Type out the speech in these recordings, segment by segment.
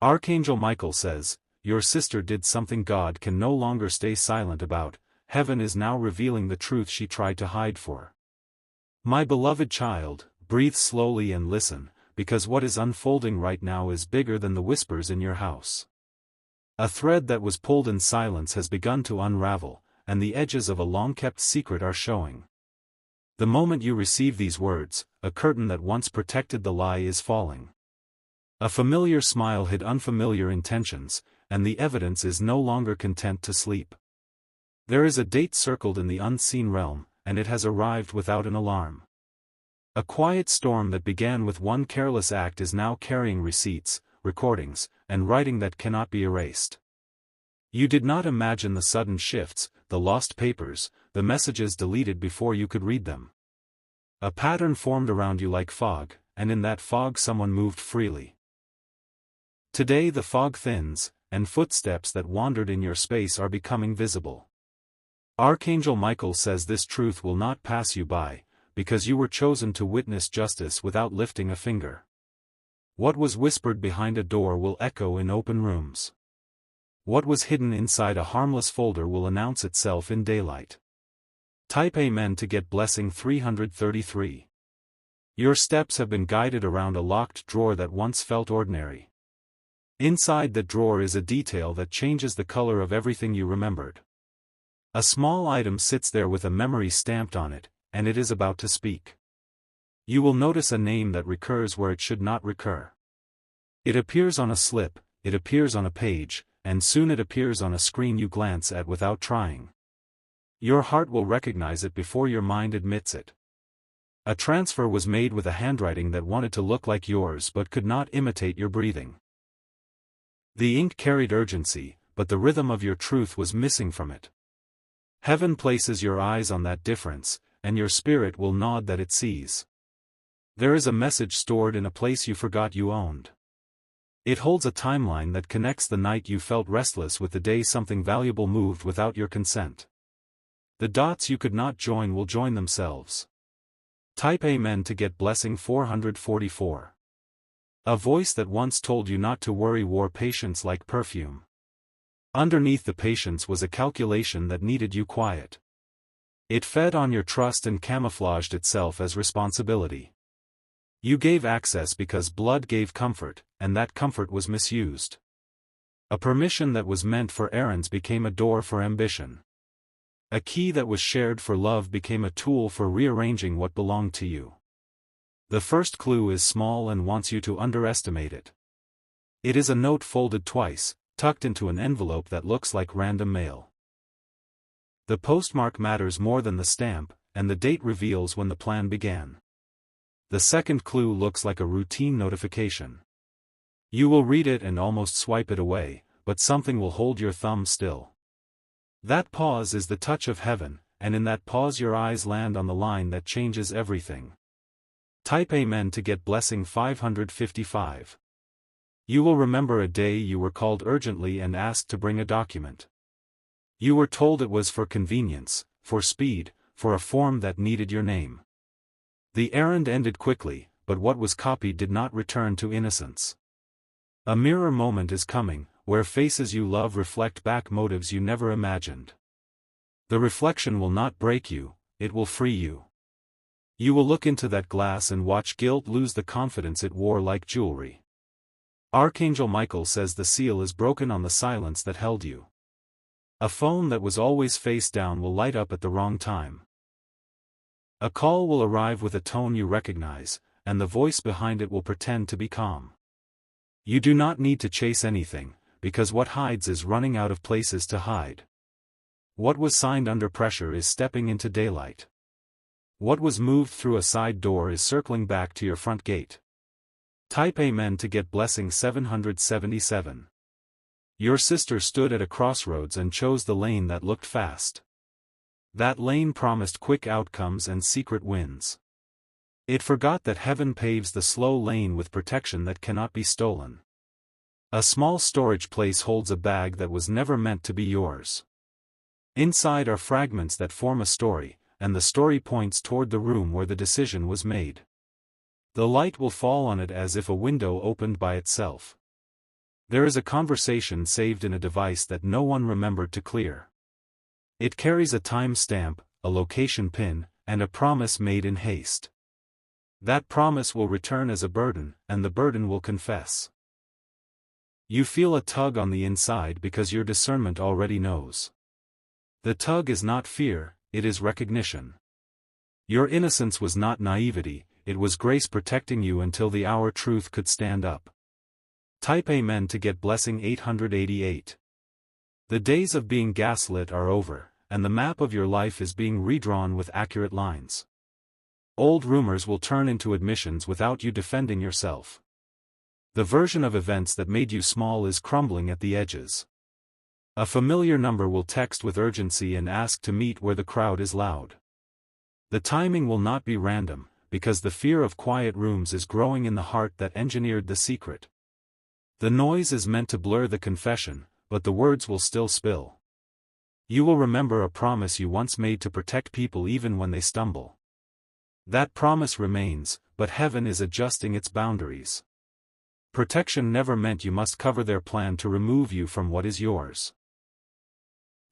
Archangel Michael says, your sister did something God can no longer stay silent about. Heaven is now revealing the truth she tried to hide for. My beloved child, breathe slowly and listen, because what is unfolding right now is bigger than the whispers in your house. A thread that was pulled in silence has begun to unravel, and the edges of a long-kept secret are showing. The moment you receive these words, a curtain that once protected the lie is falling. A familiar smile hid unfamiliar intentions, and the evidence is no longer content to sleep. There is a date circled in the unseen realm, and it has arrived without an alarm. A quiet storm that began with one careless act is now carrying receipts, recordings, and writing that cannot be erased. You did not imagine the sudden shifts, the lost papers, the messages deleted before you could read them. A pattern formed around you like fog, and in that fog someone moved freely. Today the fog thins, and footsteps that wandered in your space are becoming visible. Archangel Michael says this truth will not pass you by, because you were chosen to witness justice without lifting a finger. What was whispered behind a door will echo in open rooms. What was hidden inside a harmless folder will announce itself in daylight. Type Amen to get blessing 333. Your steps have been guided around a locked drawer that once felt ordinary. Inside the drawer is a detail that changes the color of everything you remembered. A small item sits there with a memory stamped on it, and it is about to speak. You will notice a name that recurs where it should not recur. It appears on a slip, it appears on a page, and soon it appears on a screen you glance at without trying. Your heart will recognize it before your mind admits it. A transfer was made with a handwriting that wanted to look like yours but could not imitate your breathing. The ink carried urgency, but the rhythm of your truth was missing from it. Heaven places your eyes on that difference, and your spirit will nod that it sees. There is a message stored in a place you forgot you owned. It holds a timeline that connects the night you felt restless with the day something valuable moved without your consent. The dots you could not join will join themselves. Type Amen to get blessing 444. A voice that once told you not to worry wore patience like perfume. Underneath the patience was a calculation that needed you quiet. It fed on your trust and camouflaged itself as responsibility. You gave access because blood gave comfort, and that comfort was misused. A permission that was meant for errands became a door for ambition. A key that was shared for love became a tool for rearranging what belonged to you. The first clue is small and wants you to underestimate it. It is a note folded twice, tucked into an envelope that looks like random mail. The postmark matters more than the stamp, and the date reveals when the plan began. The second clue looks like a routine notification. You will read it and almost swipe it away, but something will hold your thumb still. That pause is the touch of heaven, and in that pause your eyes land on the line that changes everything. Type Amen to get blessing 555. You will remember a day you were called urgently and asked to bring a document. You were told it was for convenience, for speed, for a form that needed your name. The errand ended quickly, but what was copied did not return to innocence. A mirror moment is coming, where faces you love reflect back motives you never imagined. The reflection will not break you, it will free you. You will look into that glass and watch guilt lose the confidence it wore like jewelry. Archangel Michael says the seal is broken on the silence that held you. A phone that was always face down will light up at the wrong time. A call will arrive with a tone you recognize, and the voice behind it will pretend to be calm. You do not need to chase anything, because what hides is running out of places to hide. What was signed under pressure is stepping into daylight. What was moved through a side door is circling back to your front gate. Type Amen to get blessing 777. Your sister stood at a crossroads and chose the lane that looked fast. That lane promised quick outcomes and secret wins. It forgot that heaven paves the slow lane with protection that cannot be stolen. A small storage place holds a bag that was never meant to be yours. Inside are fragments that form a story, and the story points toward the room where the decision was made. The light will fall on it as if a window opened by itself. There is a conversation saved in a device that no one remembered to clear. It carries a time stamp, a location pin, and a promise made in haste. That promise will return as a burden, and the burden will confess. You feel a tug on the inside because your discernment already knows. The tug is not fear, it is recognition. Your innocence was not naivety, it was grace protecting you until the hour truth could stand up. Type Amen to get blessing 888. The days of being gaslit are over, and the map of your life is being redrawn with accurate lines. Old rumors will turn into admissions without you defending yourself. The version of events that made you small is crumbling at the edges. A familiar number will text with urgency and ask to meet where the crowd is loud. The timing will not be random, because the fear of quiet rooms is growing in the heart that engineered the secret. The noise is meant to blur the confession, but the words will still spill. You will remember a promise you once made to protect people even when they stumble. That promise remains, but heaven is adjusting its boundaries. Protection never meant you must cover their plan to remove you from what is yours.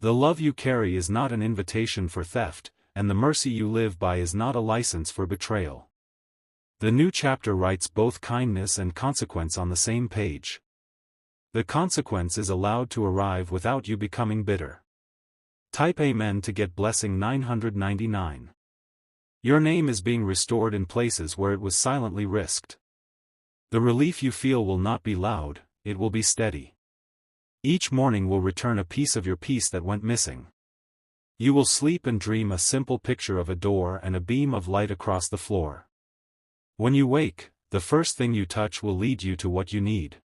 The love you carry is not an invitation for theft, and the mercy you live by is not a license for betrayal. The new chapter writes both kindness and consequence on the same page. The consequence is allowed to arrive without you becoming bitter. Type Amen to get blessing 999. Your name is being restored in places where it was silently risked. The relief you feel will not be loud, it will be steady. Each morning will return a piece of your peace that went missing. You will sleep and dream a simple picture of a door and a beam of light across the floor. When you wake, the first thing you touch will lead you to what you need.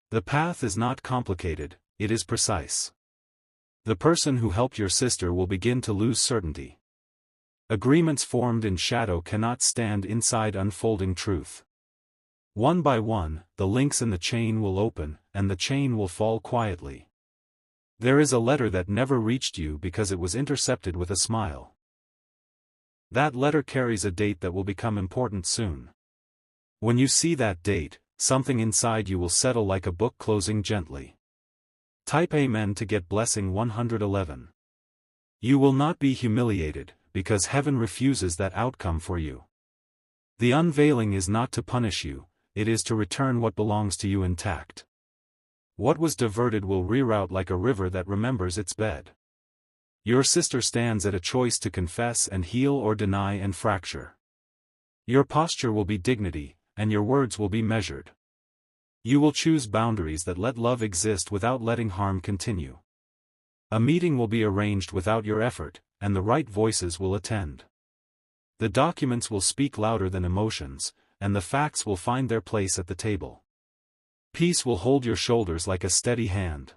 The path is not complicated, it is precise. The person who helped your sister will begin to lose certainty. Agreements formed in shadow cannot stand inside unfolding truth. One by one, the links in the chain will open, and the chain will fall quietly. There is a letter that never reached you because it was intercepted with a smile. That letter carries a date that will become important soon. When you see that date, something inside you will settle like a book closing gently. Type Amen to get blessing 111. You will not be humiliated, because heaven refuses that outcome for you. The unveiling is not to punish you, it is to return what belongs to you intact. What was diverted will reroute like a river that remembers its bed. Your sister stands at a choice to confess and heal or deny and fracture. Your posture will be dignity, and your words will be measured. You will choose boundaries that let love exist without letting harm continue. A meeting will be arranged without your effort, and the right voices will attend. The documents will speak louder than emotions, and the facts will find their place at the table. Peace will hold your shoulders like a steady hand.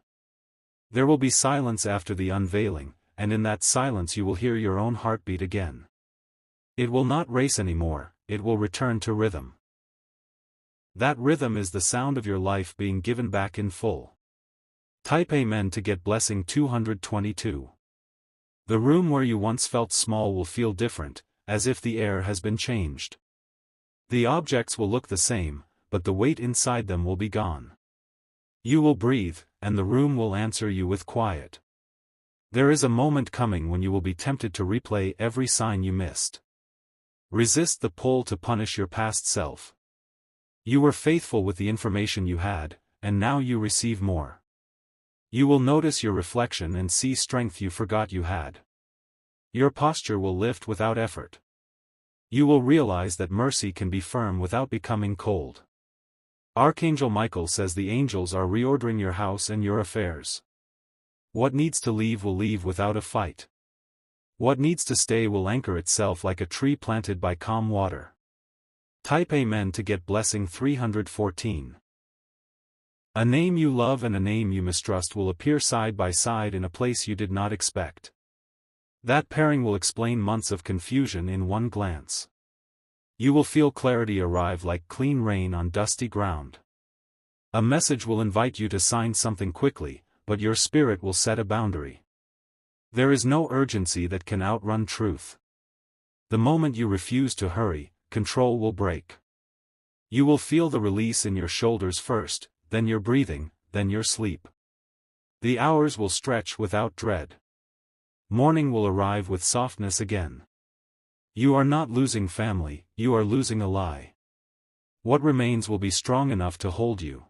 There will be silence after the unveiling, and in that silence you will hear your own heartbeat again. It will not race anymore, it will return to rhythm. That rhythm is the sound of your life being given back in full. Type Amen to get blessing 222. The room where you once felt small will feel different, as if the air has been changed. The objects will look the same, but the weight inside them will be gone. You will breathe, and the room will answer you with quiet. There is a moment coming when you will be tempted to replay every sign you missed. Resist the pull to punish your past self. You were faithful with the information you had, and now you receive more. You will notice your reflection and see strength you forgot you had. Your posture will lift without effort. You will realize that mercy can be firm without becoming cold. Archangel Michael says the angels are reordering your house and your affairs. What needs to leave will leave without a fight. What needs to stay will anchor itself like a tree planted by calm water. Type Amen to get blessing 314. A name you love and a name you mistrust will appear side by side in a place you did not expect. That pairing will explain months of confusion in one glance. You will feel clarity arrive like clean rain on dusty ground. A message will invite you to sign something quickly, but your spirit will set a boundary. There is no urgency that can outrun truth. The moment you refuse to hurry, control will break. You will feel the release in your shoulders first, then your breathing, then your sleep. The hours will stretch without dread. Morning will arrive with softness again. You are not losing family, you are losing a lie. What remains will be strong enough to hold you.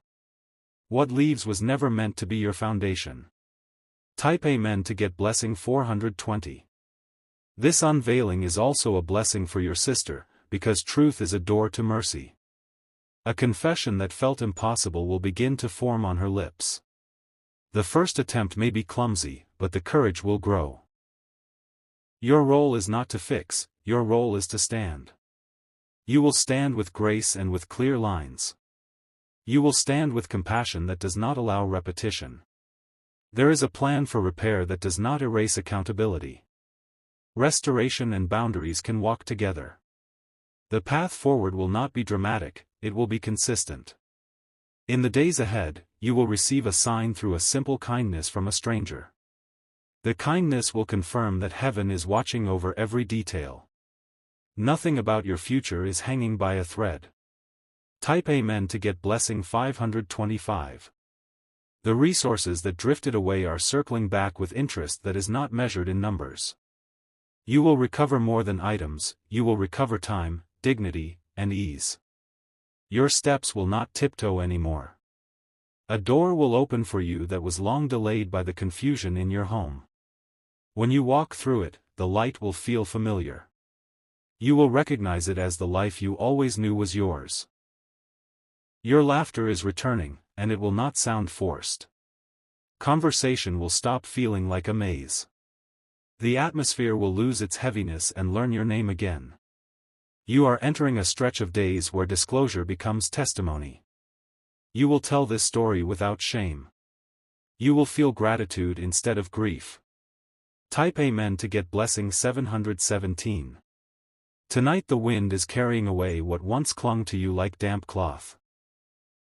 What leaves was never meant to be your foundation. Type Amen to get blessing 420. This unveiling is also a blessing for your sister, because truth is a door to mercy. A confession that felt impossible will begin to form on her lips. The first attempt may be clumsy, but the courage will grow. Your role is not to fix, your role is to stand. You will stand with grace and with clear lines. You will stand with compassion that does not allow repetition. There is a plan for repair that does not erase accountability. Restoration and boundaries can walk together. The path forward will not be dramatic, it will be consistent. In the days ahead, you will receive a sign through a simple kindness from a stranger. The kindness will confirm that heaven is watching over every detail. Nothing about your future is hanging by a thread. Type Amen to get blessing 525. The resources that drifted away are circling back with interest that is not measured in numbers. You will recover more than items, you will recover time, dignity, and ease. Your steps will not tiptoe anymore. A door will open for you that was long delayed by the confusion in your home. When you walk through it, the light will feel familiar. You will recognize it as the life you always knew was yours. Your laughter is returning, and it will not sound forced. Conversation will stop feeling like a maze. The atmosphere will lose its heaviness and learn your name again. You are entering a stretch of days where disclosure becomes testimony. You will tell this story without shame. You will feel gratitude instead of grief. Type Amen to get blessing 717. Tonight the wind is carrying away what once clung to you like damp cloth.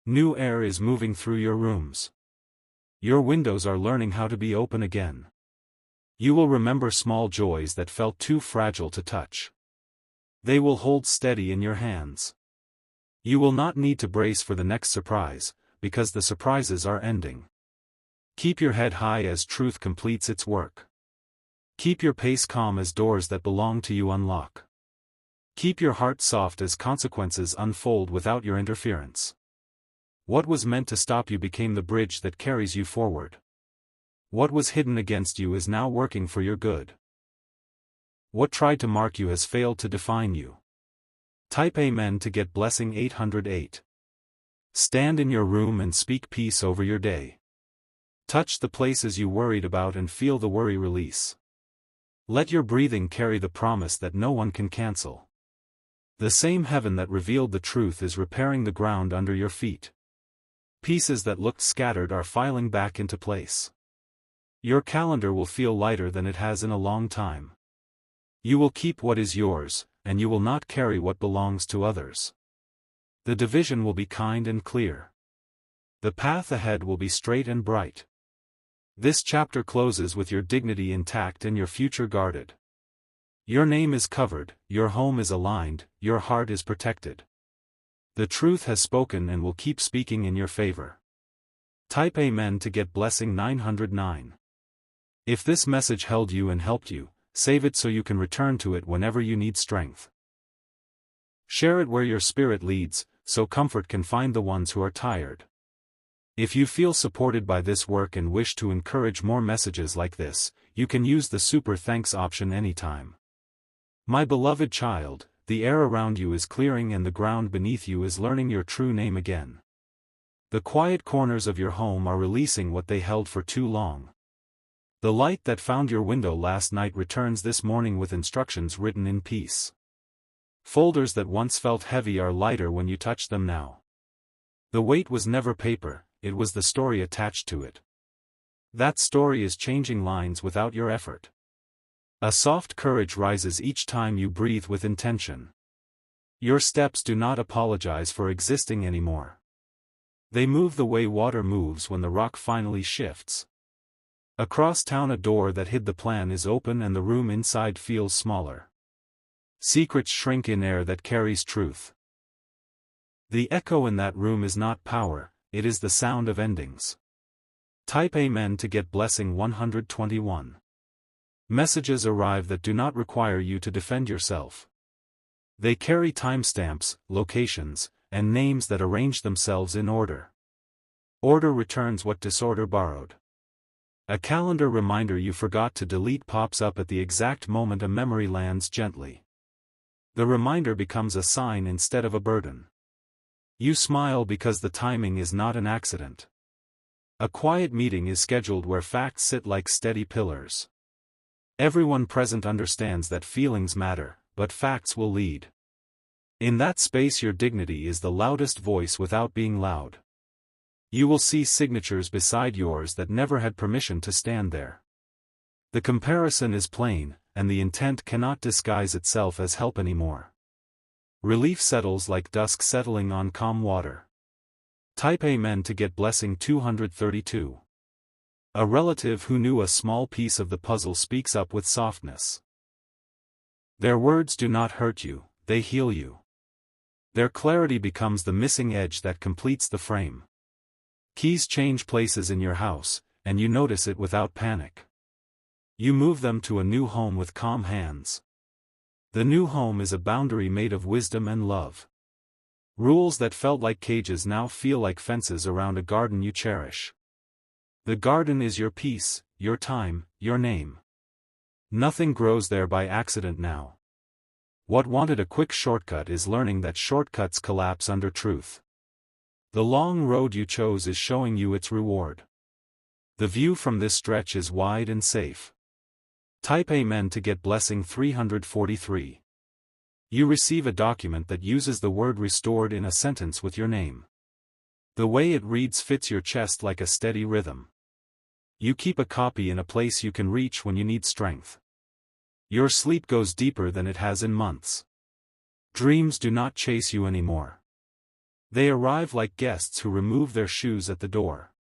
New air is moving through your rooms. Your windows are learning how to be open again. You will remember small joys that felt too fragile to touch. They will hold steady in your hands. You will not need to brace for the next surprise, because the surprises are ending. Keep your head high as truth completes its work. Keep your pace calm as doors that belong to you unlock. Keep your heart soft as consequences unfold without your interference. What was meant to stop you became the bridge that carries you forward. What was hidden against you is now working for your good. What tried to mark you has failed to define you. Type Amen to get blessing 808. Stand in your room and speak peace over your day. Touch the places you worried about and feel the worry release. Let your breathing carry the promise that no one can cancel. The same heaven that revealed the truth is repairing the ground under your feet. Pieces that looked scattered are filing back into place. Your calendar will feel lighter than it has in a long time. You will keep what is yours, and you will not carry what belongs to others. The division will be kind and clear. The path ahead will be straight and bright. This chapter closes with your dignity intact and your future guarded. Your name is covered, your home is aligned, your heart is protected. The truth has spoken and will keep speaking in your favor. Type Amen to get blessing 909. If this message held you and helped you, save it so you can return to it whenever you need strength. Share it where your spirit leads, so comfort can find the ones who are tired. If you feel supported by this work and wish to encourage more messages like this, you can use the Super Thanks option anytime. My beloved child, the air around you is clearing and the ground beneath you is learning your true name again. The quiet corners of your home are releasing what they held for too long. The light that found your window last night returns this morning with instructions written in peace. Folders that once felt heavy are lighter when you touch them now. The weight was never paper, it was the story attached to it. That story is changing lines without your effort. A soft courage rises each time you breathe with intention. Your steps do not apologize for existing anymore. They move the way water moves when the rock finally shifts. Across town a door that hid the plan is open and the room inside feels smaller. Secrets shrink in air that carries truth. The echo in that room is not power, it is the sound of endings. Type Amen to get blessing 121. Messages arrive that do not require you to defend yourself. They carry timestamps, locations, and names that arrange themselves in order. Order returns what disorder borrowed. A calendar reminder you forgot to delete pops up at the exact moment a memory lands gently. The reminder becomes a sign instead of a burden. You smile because the timing is not an accident. A quiet meeting is scheduled where facts sit like steady pillars. Everyone present understands that feelings matter, but facts will lead. In that space your dignity is the loudest voice without being loud. You will see signatures beside yours that never had permission to stand there. The comparison is plain, and the intent cannot disguise itself as help anymore. Relief settles like dusk settling on calm water. Type Amen to get blessing 232. A relative who knew a small piece of the puzzle speaks up with softness. Their words do not hurt you, they heal you. Their clarity becomes the missing edge that completes the frame. Keys change places in your house, and you notice it without panic. You move them to a new home with calm hands. The new home is a boundary made of wisdom and love. Rules that felt like cages now feel like fences around a garden you cherish. The garden is your peace, your time, your name. Nothing grows there by accident now. What wanted a quick shortcut is learning that shortcuts collapse under truth. The long road you chose is showing you its reward. The view from this stretch is wide and safe. Type Amen to get blessing 343. You receive a document that uses the word restored in a sentence with your name. The way it reads fits your chest like a steady rhythm. You keep a copy in a place you can reach when you need strength. Your sleep goes deeper than it has in months. Dreams do not chase you anymore. They arrive like guests who remove their shoes at the door.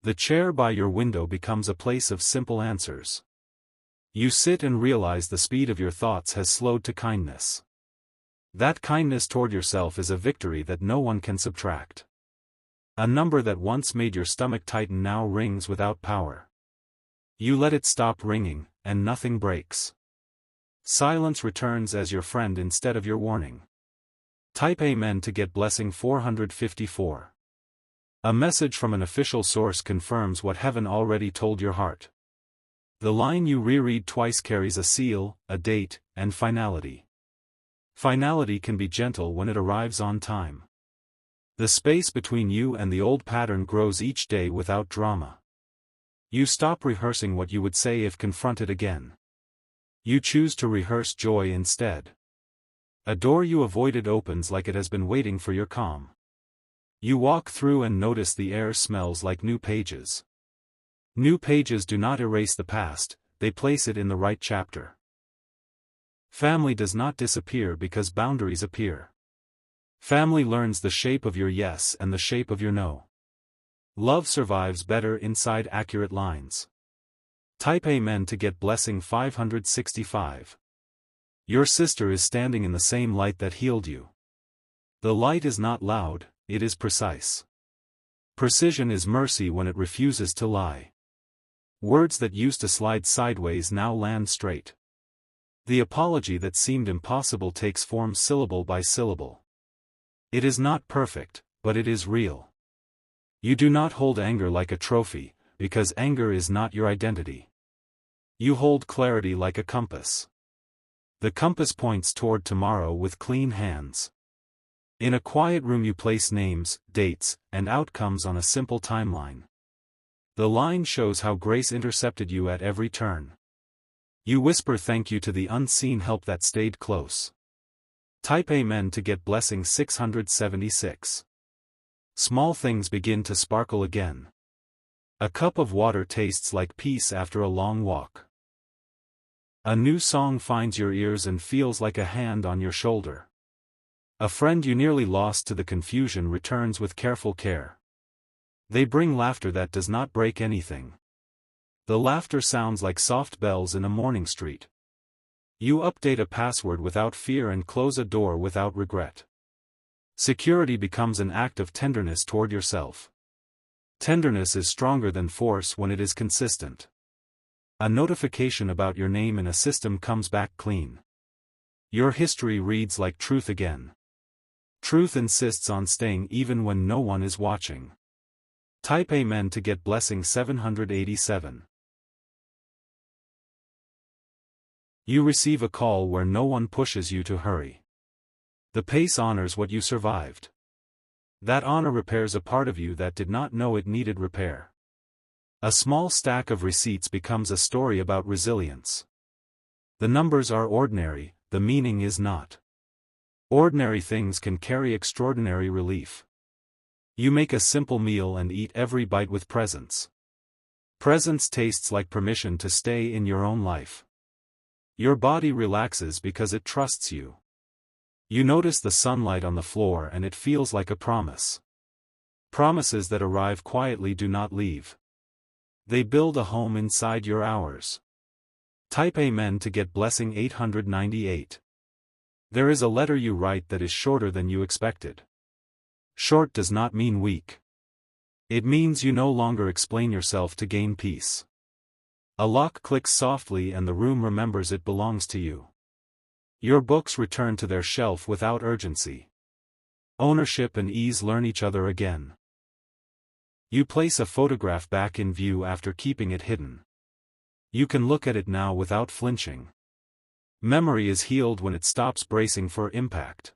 The chair by your window becomes a place of simple answers. You sit and realize the speed of your thoughts has slowed to kindness. That kindness toward yourself is a victory that no one can subtract. A number that once made your stomach tighten now rings without power. You let it stop ringing, and nothing breaks. Silence returns as your friend instead of your warning. Type Amen to get blessing 454. A message from an official source confirms what heaven already told your heart. The line you reread twice carries a seal, a date, and finality. Finality can be gentle when it arrives on time. The space between you and the old pattern grows each day without drama. You stop rehearsing what you would say if confronted again. You choose to rehearse joy instead. A door you avoided opens like it has been waiting for your calm. You walk through and notice the air smells like new pages. New pages do not erase the past, they place it in the right chapter. Family does not disappear because boundaries appear. Family learns the shape of your yes and the shape of your no. Love survives better inside accurate lines. Type Amen to get blessing 565. Your sister is standing in the same light that healed you. The light is not loud, it is precise. Precision is mercy when it refuses to lie. Words that used to slide sideways now land straight. The apology that seemed impossible takes form syllable by syllable. It is not perfect, but it is real. You do not hold anger like a trophy, because anger is not your identity. You hold clarity like a compass. The compass points toward tomorrow with clean hands. In a quiet room you place names, dates, and outcomes on a simple timeline. The line shows how grace intercepted you at every turn. You whisper thank you to the unseen help that stayed close. Type Amen to get blessing 676. Small things begin to sparkle again. A cup of water tastes like peace after a long walk. A new song finds your ears and feels like a hand on your shoulder. A friend you nearly lost to the confusion returns with careful care. They bring laughter that does not break anything. The laughter sounds like soft bells in a morning street. You update a password without fear and close a door without regret. Security becomes an act of tenderness toward yourself. Tenderness is stronger than force when it is consistent. A notification about your name in a system comes back clean. Your history reads like truth again. Truth insists on staying even when no one is watching. Type Amen to get blessing 787. You receive a call where no one pushes you to hurry. The pace honors what you survived. That honor repairs a part of you that did not know it needed repair. A small stack of receipts becomes a story about resilience. The numbers are ordinary, the meaning is not. Ordinary things can carry extraordinary relief. You make a simple meal and eat every bite with presence. Presence tastes like permission to stay in your own life. Your body relaxes because it trusts you. You notice the sunlight on the floor and it feels like a promise. Promises that arrive quietly do not leave. They build a home inside your hours. Type Amen to get blessing 898. There is a letter you write that is shorter than you expected. Short does not mean weak. It means you no longer explain yourself to gain peace. A lock clicks softly and the room remembers it belongs to you. Your books return to their shelf without urgency. Ownership and ease learn each other again. You place a photograph back in view after keeping it hidden. You can look at it now without flinching. Memory is healed when it stops bracing for impact.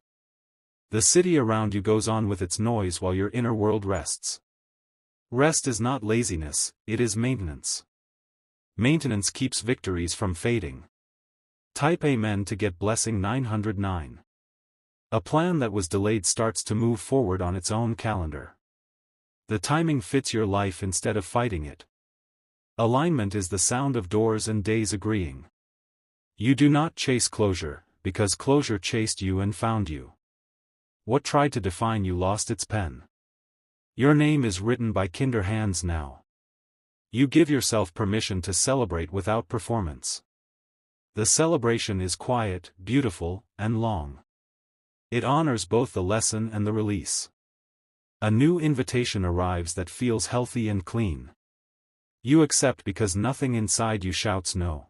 The city around you goes on with its noise while your inner world rests. Rest is not laziness, it is maintenance. Maintenance keeps victories from fading. Type Amen to get blessing 909. A plan that was delayed starts to move forward on its own calendar. The timing fits your life instead of fighting it. Alignment is the sound of doors and days agreeing. You do not chase closure, because closure chased you and found you. What tried to define you lost its pen. Your name is written by kinder hands now. You give yourself permission to celebrate without performance. The celebration is quiet, beautiful, and long. It honors both the lesson and the release. A new invitation arrives that feels healthy and clean. You accept because nothing inside you shouts no.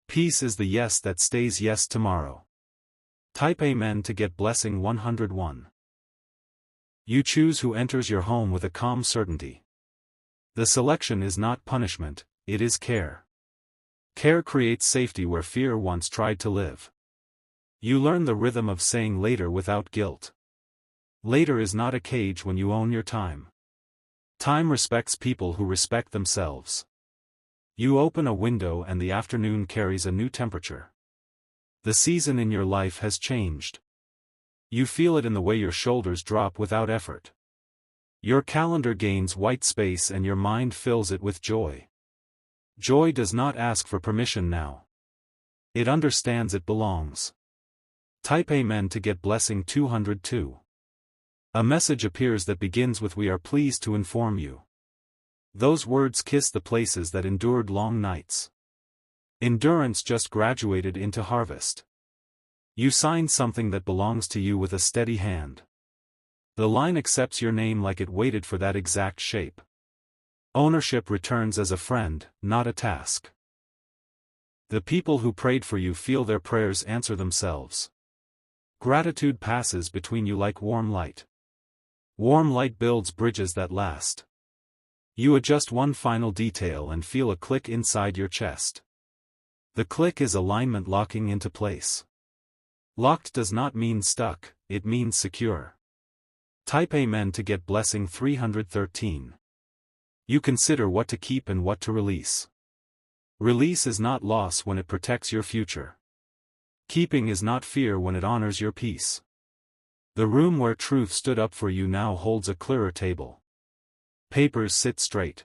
Peace is the yes that stays yes tomorrow. Type Amen to get blessing 101. You choose who enters your home with a calm certainty. The selection is not punishment, it is care. Care creates safety where fear once tried to live. You learn the rhythm of saying later without guilt. Later is not a cage when you own your time. Time respects people who respect themselves. You open a window and the afternoon carries a new temperature. The season in your life has changed. You feel it in the way your shoulders drop without effort. Your calendar gains white space and your mind fills it with joy. Joy does not ask for permission now. It understands it belongs. Type Amen to get blessing 202. A message appears that begins with "We are pleased to inform you." Those words kiss the places that endured long nights. Endurance just graduated into harvest. You sign something that belongs to you with a steady hand. The line accepts your name like it waited for that exact shape. Ownership returns as a friend, not a task. The people who prayed for you feel their prayers answer themselves. Gratitude passes between you like warm light. Warm light builds bridges that last. You adjust one final detail and feel a click inside your chest. The click is alignment locking into place. Locked does not mean stuck, it means secure. Type Amen to get blessing 313. You consider what to keep and what to release. Release is not loss when it protects your future. Keeping is not fear when it honors your peace. The room where truth stood up for you now holds a clearer table. Papers sit straight.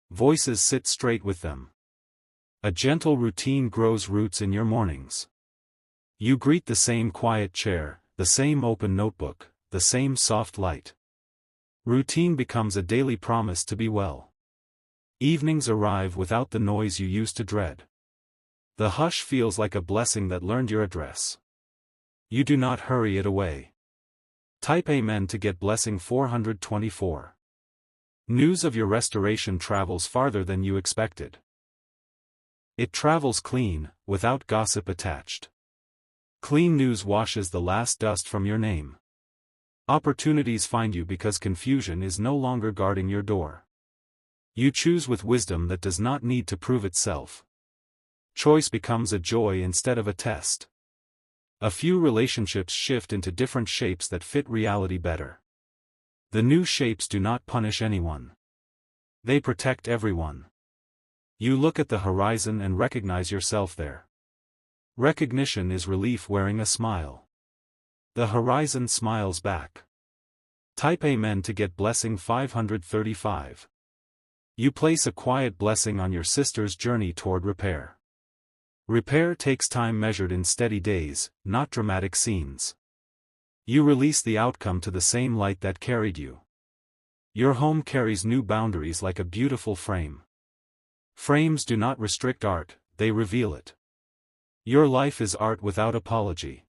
Voices sit straight with them. A gentle routine grows roots in your mornings. You greet the same quiet chair, the same open notebook, the same soft light. Routine becomes a daily promise to be well. Evenings arrive without the noise you used to dread. The hush feels like a blessing that learned your address. You do not hurry it away. Type Amen to get blessing 424. News of your restoration travels farther than you expected. It travels clean, without gossip attached. Clean news washes the last dust from your name. Opportunities find you because confusion is no longer guarding your door. You choose with wisdom that does not need to prove itself. Choice becomes a joy instead of a test. A few relationships shift into different shapes that fit reality better. The new shapes do not punish anyone. They protect everyone. You look at the horizon and recognize yourself there. Recognition is relief wearing a smile. The horizon smiles back. Type Amen to get blessing 535. You place a quiet blessing on your sister's journey toward repair. Repair takes time measured in steady days, not dramatic scenes. You release the outcome to the same light that carried you. Your home carries new boundaries like a beautiful frame. Frames do not restrict art, they reveal it. Your life is art without apology.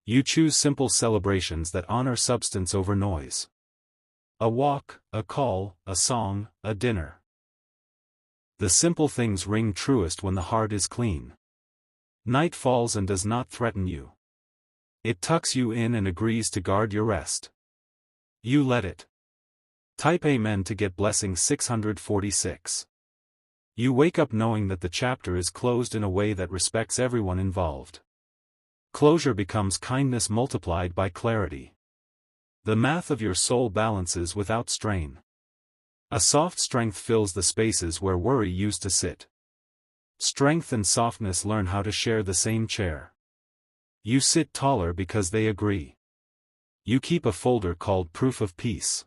You choose simple celebrations that honor substance over noise. A walk, a call, a song, a dinner. The simple things ring truest when the heart is clean. Night falls and does not threaten you. It tucks you in and agrees to guard your rest. You let it. Type Amen to get blessing 646. You wake up knowing that the chapter is closed in a way that respects everyone involved. Closure becomes kindness multiplied by clarity. The math of your soul balances without strain. A soft strength fills the spaces where worry used to sit. Strength and softness learn how to share the same chair. You sit taller because they agree. You keep a folder called Proof of Peace.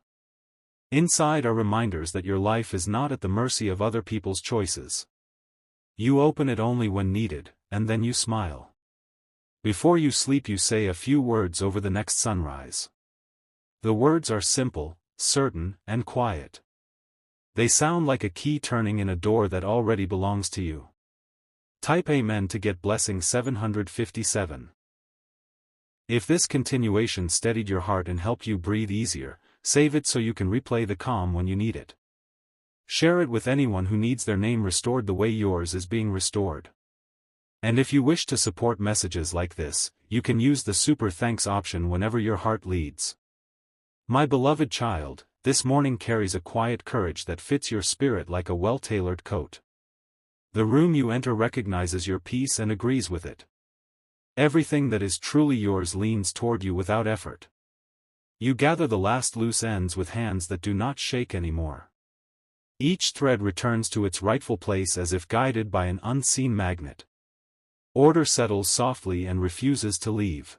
Inside are reminders that your life is not at the mercy of other people's choices. You open it only when needed, and then you smile. Before you sleep you say a few words over the next sunrise. The words are simple, certain, and quiet. They sound like a key turning in a door that already belongs to you. Type Amen to get blessing 757. If this continuation steadied your heart and helped you breathe easier, save it so you can replay the calm when you need it. Share it with anyone who needs their name restored the way yours is being restored. And if you wish to support messages like this, you can use the Super Thanks option whenever your heart leads. My beloved child, this morning carries a quiet courage that fits your spirit like a well-tailored coat. The room you enter recognizes your peace and agrees with it. Everything that is truly yours leans toward you without effort. You gather the last loose ends with hands that do not shake anymore. Each thread returns to its rightful place as if guided by an unseen magnet. Order settles softly and refuses to leave.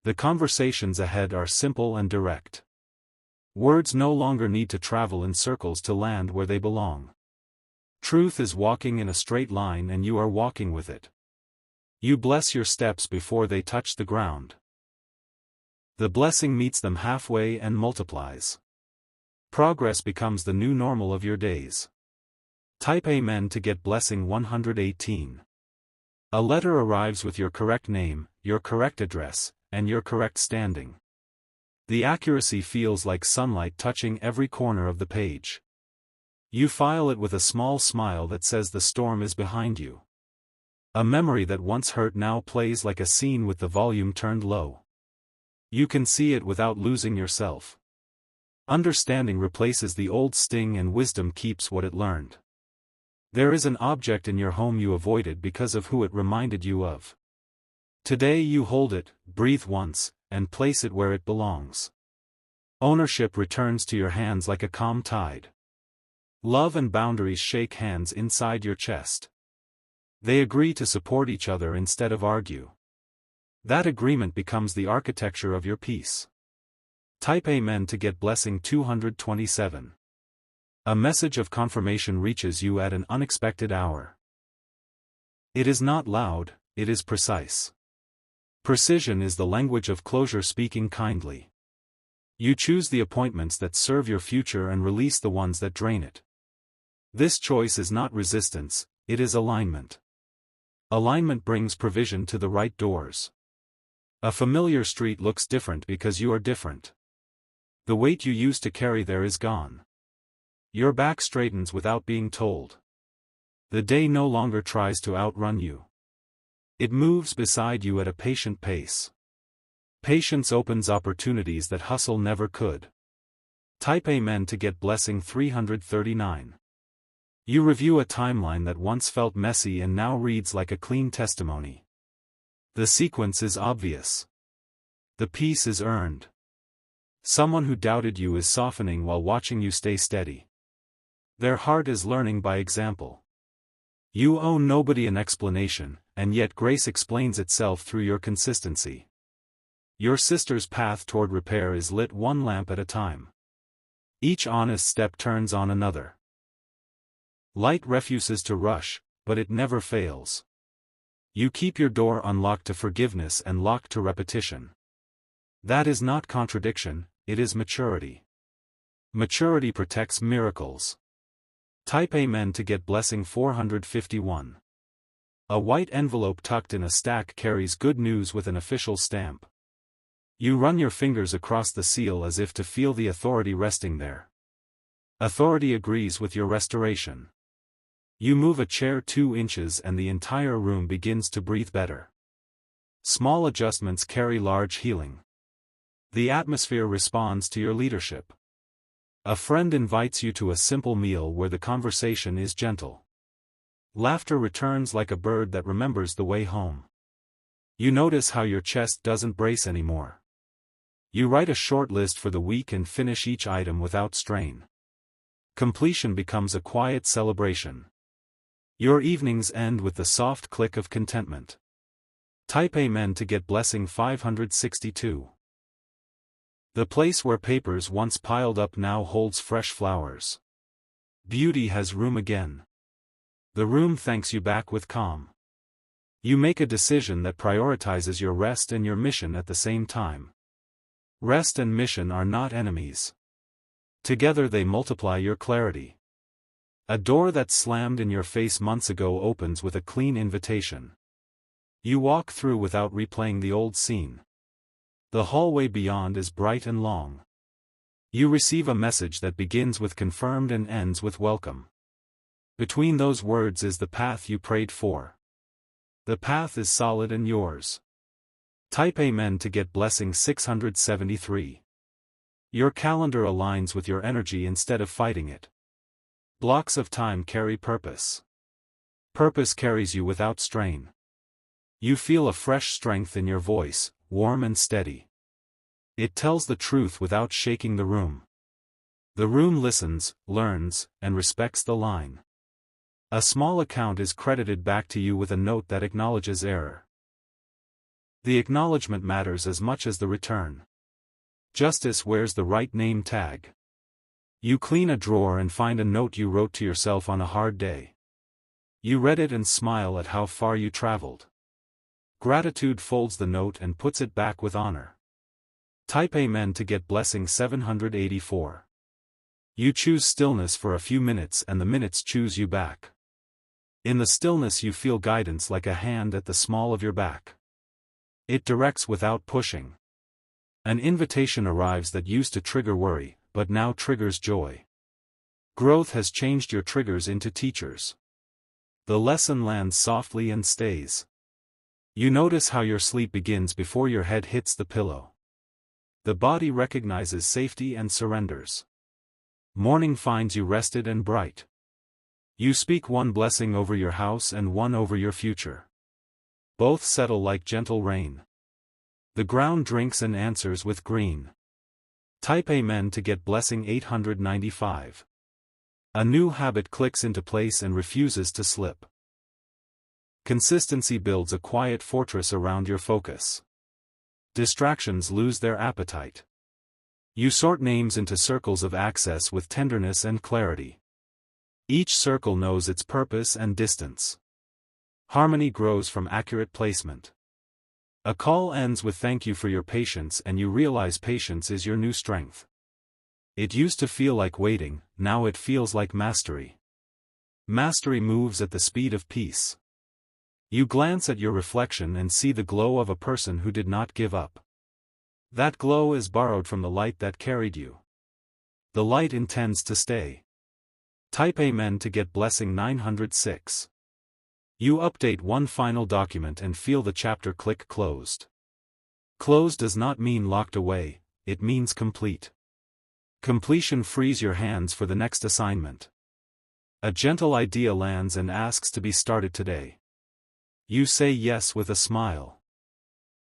The conversations ahead are simple and direct. Words no longer need to travel in circles to land where they belong. Truth is walking in a straight line and you are walking with it. You bless your steps before they touch the ground. The blessing meets them halfway and multiplies. Progress becomes the new normal of your days. Type Amen to get blessing 118. A letter arrives with your correct name, your correct address, and your correct standing. The accuracy feels like sunlight touching every corner of the page. You file it with a small smile that says the storm is behind you. A memory that once hurt now plays like a scene with the volume turned low. You can see it without losing yourself. Understanding replaces the old sting and wisdom keeps what it learned. There is an object in your home you avoided because of who it reminded you of. Today you hold it, breathe once, and place it where it belongs. Ownership returns to your hands like a calm tide. Love and boundaries shake hands inside your chest. They agree to support each other instead of argue. That agreement becomes the architecture of your peace. Type Amen to get blessing 227. A message of confirmation reaches you at an unexpected hour. It is not loud, it is precise. Precision is the language of closure speaking kindly. You choose the appointments that serve your future and release the ones that drain it. This choice is not resistance, it is alignment. Alignment brings provision to the right doors. A familiar street looks different because you are different. The weight you used to carry there is gone. Your back straightens without being told. The day no longer tries to outrun you. It moves beside you at a patient pace. Patience opens opportunities that hustle never could. Type Amen to get blessing 339. You review a timeline that once felt messy and now reads like a clean testimony. The sequence is obvious. The peace is earned. Someone who doubted you is softening while watching you stay steady. Their heart is learning by example. You owe nobody an explanation, and yet grace explains itself through your consistency. Your sister's path toward repair is lit one lamp at a time. Each honest step turns on another. Light refuses to rush, but it never fails. You keep your door unlocked to forgiveness and locked to repetition. That is not contradiction, it is maturity. Maturity protects miracles. Type Amen to get blessing 451. A white envelope tucked in a stack carries good news with an official stamp. You run your fingers across the seal as if to feel the authority resting there. Authority agrees with your restoration. You move a chair 2 inches and the entire room begins to breathe better. Small adjustments carry large healing. The atmosphere responds to your leadership. A friend invites you to a simple meal where the conversation is gentle. Laughter returns like a bird that remembers the way home. You notice how your chest doesn't brace anymore. You write a short list for the week and finish each item without strain. Completion becomes a quiet celebration. Your evenings end with the soft click of contentment. Type Amen to get blessing 562. The place where papers once piled up now holds fresh flowers. Beauty has room again. The room thanks you back with calm. You make a decision that prioritizes your rest and your mission at the same time. Rest and mission are not enemies. Together they multiply your clarity. A door that slammed in your face months ago opens with a clean invitation. You walk through without replaying the old scene. The hallway beyond is bright and long. You receive a message that begins with confirmed and ends with welcome. Between those words is the path you prayed for. The path is solid and yours. Type Amen to get blessing 673. Your calendar aligns with your energy instead of fighting it. Blocks of time carry purpose. Purpose carries you without strain. You feel a fresh strength in your voice, warm and steady. It tells the truth without shaking the room. The room listens, learns, and respects the line. A small account is credited back to you with a note that acknowledges error. The acknowledgement matters as much as the return. Justice wears the right name tag. You clean a drawer and find a note you wrote to yourself on a hard day. You read it and smile at how far you traveled. Gratitude folds the note and puts it back with honor. Type Amen to get blessing 784. You choose stillness for a few minutes and the minutes choose you back. In the stillness you feel guidance like a hand at the small of your back. It directs without pushing. An invitation arrives that used to trigger worry, but now triggers joy. Growth has changed your triggers into teachers. The lesson lands softly and stays. You notice how your sleep begins before your head hits the pillow. The body recognizes safety and surrenders. Morning finds you rested and bright. You speak one blessing over your house and one over your future. Both settle like gentle rain. The ground drinks and answers with green. Type Amen to get blessing 895. A new habit clicks into place and refuses to slip. Consistency builds a quiet fortress around your focus. Distractions lose their appetite. You sort names into circles of access with tenderness and clarity. Each circle knows its purpose and distance. Harmony grows from accurate placement. A call ends with thank you for your patience and you realize patience is your new strength. It used to feel like waiting, now it feels like mastery. Mastery moves at the speed of peace. You glance at your reflection and see the glow of a person who did not give up. That glow is borrowed from the light that carried you. The light intends to stay. Type Amen to get blessing 906. You update one final document and feel the chapter click closed. Closed does not mean locked away, it means complete. Completion frees your hands for the next assignment. A gentle idea lands and asks to be started today. You say yes with a smile.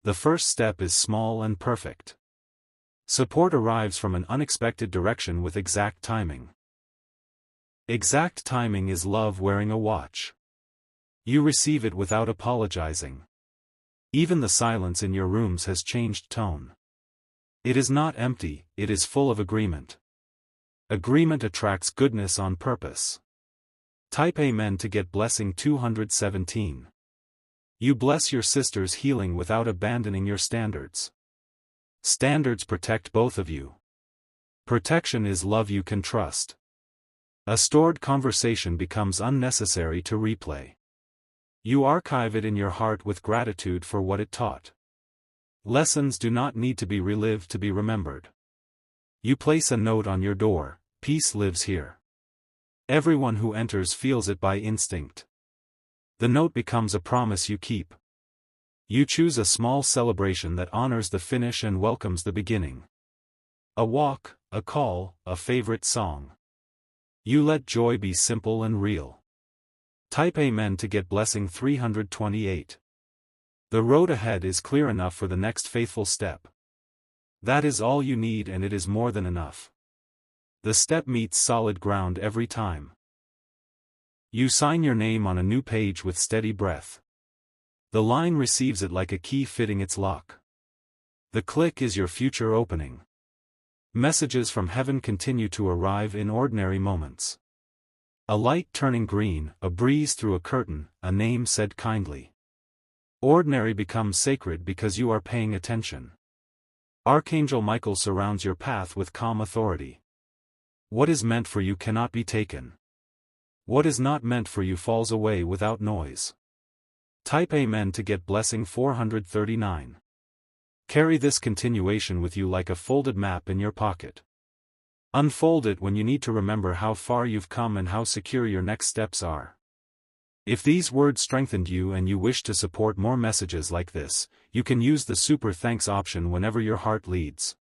The first step is small and perfect. Support arrives from an unexpected direction with exact timing. Exact timing is love wearing a watch. You receive it without apologizing. Even the silence in your rooms has changed tone. It is not empty, it is full of agreement. Agreement attracts goodness on purpose. Type Amen to get blessing 217. You bless your sister's healing without abandoning your standards. Standards protect both of you. Protection is love you can trust. A stored conversation becomes unnecessary to replay. You archive it in your heart with gratitude for what it taught. Lessons do not need to be relived to be remembered. You place a note on your door, peace lives here. Everyone who enters feels it by instinct. The note becomes a promise you keep. You choose a small celebration that honors the finish and welcomes the beginning. A walk, a call, a favorite song. You let joy be simple and real. Type Amen to get blessing 328. The road ahead is clear enough for the next faithful step. That is all you need and it is more than enough. The step meets solid ground every time. You sign your name on a new page with steady breath. The line receives it like a key fitting its lock. The click is your future opening. Messages from heaven continue to arrive in ordinary moments. A light turning green, a breeze through a curtain, a name said kindly. Ordinary becomes sacred because you are paying attention. Archangel Michael surrounds your path with calm authority. What is meant for you cannot be taken. What is not meant for you falls away without noise. Type Amen to get blessing 439. Carry this continuation with you like a folded map in your pocket. Unfold it when you need to remember how far you've come and how secure your next steps are. If these words strengthened you and you wish to support more messages like this, you can use the Super Thanks option whenever your heart leads.